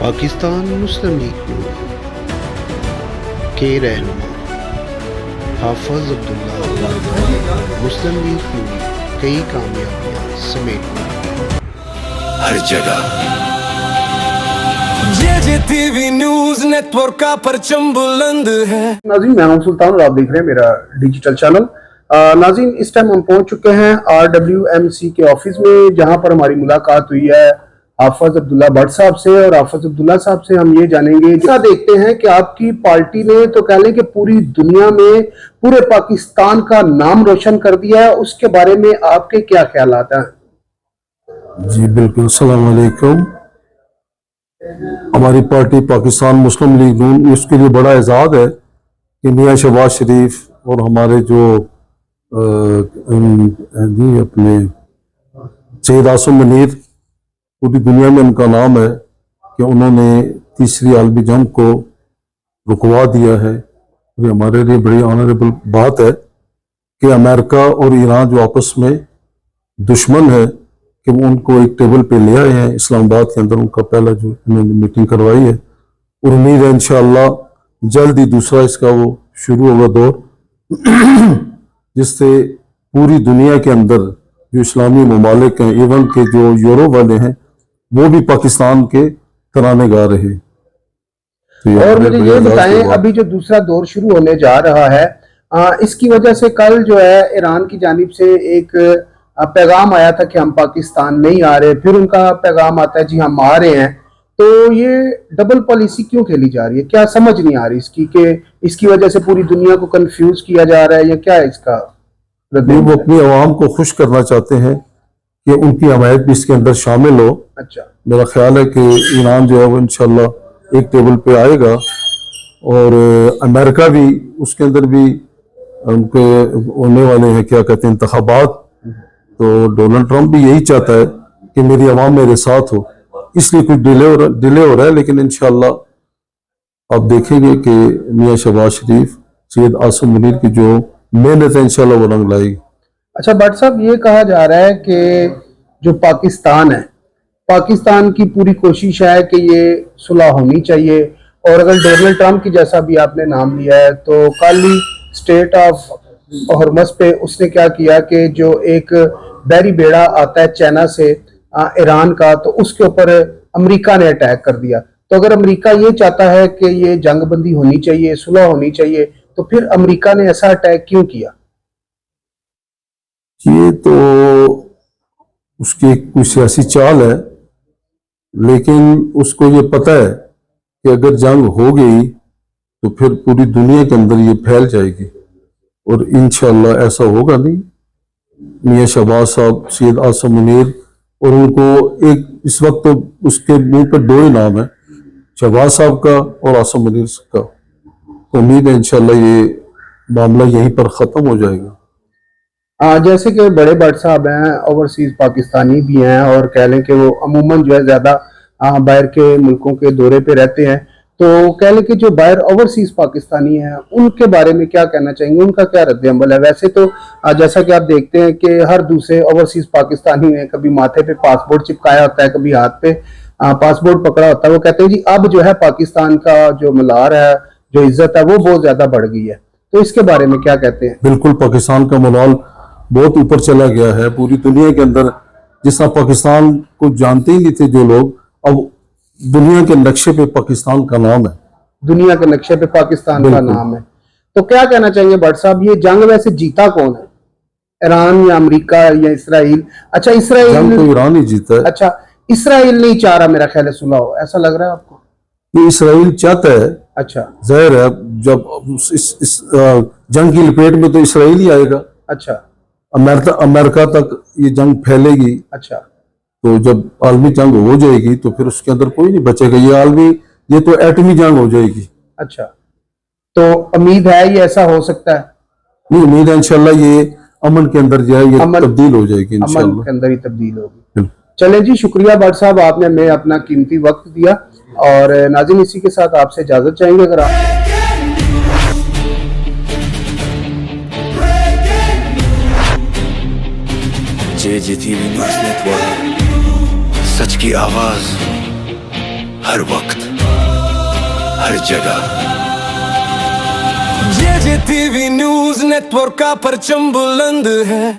पाकिस्तान मुस्लिम league नून के रहनुमा हाफिज अब्दुल्ला मुस्लिम league नून कई कामयाबियां समेट हर जगह JJTV न्यूज़ नेटवर्क का परचम बुलंद है। नाज़रीन, मैं हूं सुल्तान और आप देख रहे हैं मेरा डिजिटल चैनल। नाज़रीन, इस टाइम हम पहुंच चुके हैं RWMC के ऑफिस में, जहां पर हमारी मुलाकात हुई है हाफिज अब्दुल्ला भट्ट साहब से। और हाफिज अब्दुल्ला साहब से हम ये जानेंगे, जैसा देखते हैं कि आपकी पार्टी ने तो कह लें कि पूरी दुनिया में पूरे पाकिस्तान का नाम रोशन कर दिया है, उसके बारे में आपके क्या ख्यालात हैं? जी बिल्कुल, अस्सलाम वालेकुम। हमारी पार्टी पाकिस्तान मुस्लिम लीग नून, उसके लिए बड़ा एजाज़ है कि मियाँ शहबाज शरीफ और हमारे जो अपने सैयद आसिम मुनीर, पूरी दुनिया में उनका नाम है कि उन्होंने तीसरी आलमी जंग को रुकवा दिया है। ये हमारे लिए बड़ी ऑनरेबल बात है कि अमेरिका और ईरान जो आपस में दुश्मन है कि वो उनको एक टेबल पे ले आए हैं इस्लामाबाद के अंदर। उनका पहला जो उन्होंने मीटिंग करवाई है, और उम्मीद है इंशाअल्लाह जल्द ही दूसरा इसका वो शुरू होगा दौर, जिससे पूरी दुनिया के अंदर जो इस्लामी ममालिक हैं, इवन के जो यूरोप वाले हैं, वो भी पाकिस्तान के तराने गा रहे हैं। तो और मुझे ये बताएं, अभी जो दूसरा दौर शुरू होने जा रहा है, इसकी वजह से कल जो है ईरान की जानिब से एक पैगाम आया था कि हम पाकिस्तान नहीं आ रहे, फिर उनका पैगाम आता है जी हम आ रहे हैं। तो ये डबल पॉलिसी क्यों खेली जा रही है? क्या समझ नहीं आ रही इसकी कि इसकी वजह से पूरी दुनिया को कंफ्यूज किया जा रहा है, या क्या है इसका? वो अपनी आवाम को खुश करना चाहते हैं कि उनकी हमायत भी इसके अंदर शामिल हो। अच्छा, मेरा ख्याल है कि ईरान जो है वो इंशाल्लाह एक टेबल पे आएगा, और अमेरिका भी उसके अंदर भी उनके होने वाले हैं, क्या कहते हैं, इंतखाबात। तो डोनाल्ड ट्रंप भी यही चाहता है कि मेरी आवाम मेरे साथ हो, इसलिए कुछ डिले हो रहा है। लेकिन इंशाल्लाह आप देखेंगे कि मियाँ शहबाज शरीफ, सैयद आसिम मुनीर की जो मेहनत है इंशाल्लाह वो रंग लाएगी। अच्छा भट्ट साहब, ये कहा जा रहा है कि जो पाकिस्तान है, पाकिस्तान की पूरी कोशिश है कि ये सुलह होनी चाहिए। और अगर डोनाल्ड ट्रंप की, जैसा भी आपने नाम लिया है, तो कल ही स्टेट ऑफ हॉर्मस पे उसने क्या किया कि जो एक बहरी बेड़ा आता है चाइना से ईरान का, तो उसके ऊपर अमेरिका ने अटैक कर दिया। तो अगर अमेरिका ये चाहता है कि ये जंगबंदी होनी चाहिए, सुलह होनी चाहिए, तो फिर अमेरिका ने ऐसा अटैक क्यों किया? ये तो उसकी कोई सियासी चाल है, लेकिन उसको ये पता है कि अगर जंग हो गई तो फिर पूरी दुनिया के अंदर ये फैल जाएगी, और इंशाअल्लाह ऐसा होगा नहीं। मियाँ शहबाज साहब, सैयद आसिम मुनीर, और उनको एक इस वक्त तो उसके मुंह पर दो ही नाम है, शहबाज साहब का और आसिम मुनीर का। तो उम्मीद है इंशाअल्लाह ये मामला यहीं पर ख़त्म हो जाएगा। जैसे कि बड़े भट्ट साहब हैं, ओवरसीज पाकिस्तानी भी हैं, और कह लें कि वो अमूमन जो है ज़्यादा बाहर के मुल्कों के दौरे पे रहते हैं। तो कह लें कि जो बाहर ओवरसीज पाकिस्तानी हैं, उनके बारे में क्या कहना चाहेंगे? उनका क्या रद्द-ए-अमल है? वैसे तो जैसा कि आप देखते हैं कि हर दूसरे ओवरसीज पाकिस्तानी ने कभी माथे पे पासपोर्ट चिपकाया होता है, कभी हाथ पे पासपोर्ट पकड़ा होता है। वो कहते हैं जी अब जो है पाकिस्तान का जो मलार है, जो इज्जत है, वो बहुत ज्यादा बढ़ गई है। तो इसके बारे में क्या कहते हैं? बिल्कुल, पाकिस्तान का मलाल बहुत ऊपर चला गया है पूरी दुनिया के अंदर। जिस तरह पाकिस्तान को जानते ही नहीं थे जो लोग, अब दुनिया के नक्शे पे पाकिस्तान का नाम है। दुनिया के नक्शे पे पाकिस्तान का नाम है। तो क्या कहना चाहेंगे भट्ट साहब, ये जंग वैसे जीता कौन है? ईरान या अमेरिका या इसराइल? अच्छा, इसराइल। जंग तो ईरान ही जीता है। अच्छा, इसराइल नहीं चाह रहा, मेरा ख्याल है सुलह हो, ऐसा लग रहा है आपको? ये इसराइल चाहता है। अच्छा, जाहिर है जब इस जंग की लपेट में तो इसराइल ही आएगा। अच्छा, अमेरिका तक ये जंग फैलेगी। अच्छा, तो जब आलमी जंग हो जाएगी तो फिर उसके अंदर कोई नहीं बचेगा। ये तो एटमी जंग हो जाएगी। अच्छा, तो उम्मीद है ये ऐसा हो सकता है? नहीं, उम्मीद है इंशाल्लाह ये अमन के अंदर जो है ये तब्दील हो जाएगी इंशाल्लाह। अमन के अंदर ही तब्दील होगी। चले जी, शुक्रिया भट्ट साहब, आपने हमें अपना कीमती वक्त दिया। और नाज़रीन, इसी के साथ आपसे इजाजत चाहेंगे। अगर आप JJTV न्यूज़ नेटवर्क, सच की आवाज हर वक्त हर जगह JJTV न्यूज नेटवर्क का परचम बुलंद है।